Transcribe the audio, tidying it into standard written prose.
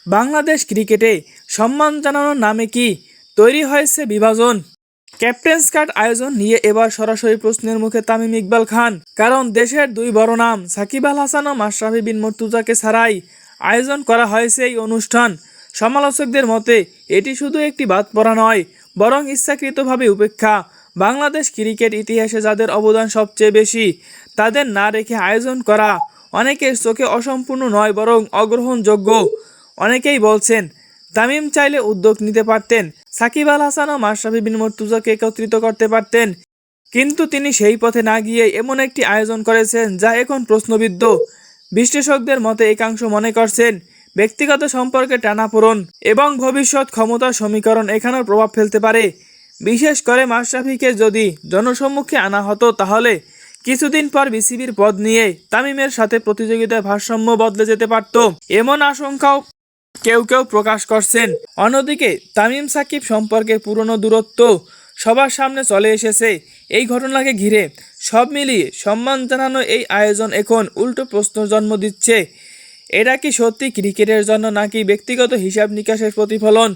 বাংলাদেশ ক্রিকেটে সম্মান জানানোর নামে কি তৈরি হয়েছে বিভাজন? ক্যাপ্টেন্স কাট আয়োজন নিয়ে এবার সরাসরি প্রশ্নের মুখে তামিম ইকবাল খান। কারণ দেশের দুই বড় নাম সাকিব আল হাসান ও মাশরাফি বিন মুর্তজাকে ছাড়াই আয়োজন করা হয়েছে এই অনুষ্ঠান। সমালোচকদের মতে এটি শুধু একটি বাদ পড়া নয়, বরং ইচ্ছাকৃতভাবে উপেক্ষা। বাংলাদেশ ক্রিকেট ইতিহাসে যাদের অবদান সবচেয়ে বেশি, তাদের না রেখে আয়োজন করা অনেকের চোখে অসম্পূর্ণ নয়, বরং অগ্রহণযোগ্য। অনেকেই বলছেন তামিম চাইলে উদ্যোগ নিতে পারতেন, সাকিব আল হাসান ও মাশরাফি বিন মুর্তজাকে একত্রিত করতে পারতেন, কিন্তু তিনি সেই পথে না গিয়ে এমন একটি আয়োজন করেছেন যা এখন প্রশ্নবিদ্ধ। বিশ্লেষকদের মতে একাংশ মনে করছেন ব্যক্তিগত সম্পর্কে টানাপোড়েন এবং ভবিষ্যৎ ক্ষমতার সমীকরণ এখানেও প্রভাব ফেলতে পারে। বিশেষ করে মাশরাফিকে যদি জনসম্মুখে আনা হতো, তাহলে কিছুদিন পর বিসিবির পদ নিয়ে তামিমের সাথে প্রতিযোগিতার ভারসাম্য বদলে যেতে পারত, এমন আশঙ্কাও কেউ কেউ প্রকাশ করছেন। অন্যদিকে তামিম সাকিব সম্পর্কের পুরনো দূরত্ব সবার সামনে চলে এসেছে এই ঘটনাকে ঘিরে। সব মিলিয়ে সম্মান জানানো এই আয়োজন এখন উল্টো প্রশ্নের জন্ম দিচ্ছে। এটা কি সত্যি ক্রিকেটের জন্য, নাকি ব্যক্তিগত হিসাব নিকাশের প্রতিফলন?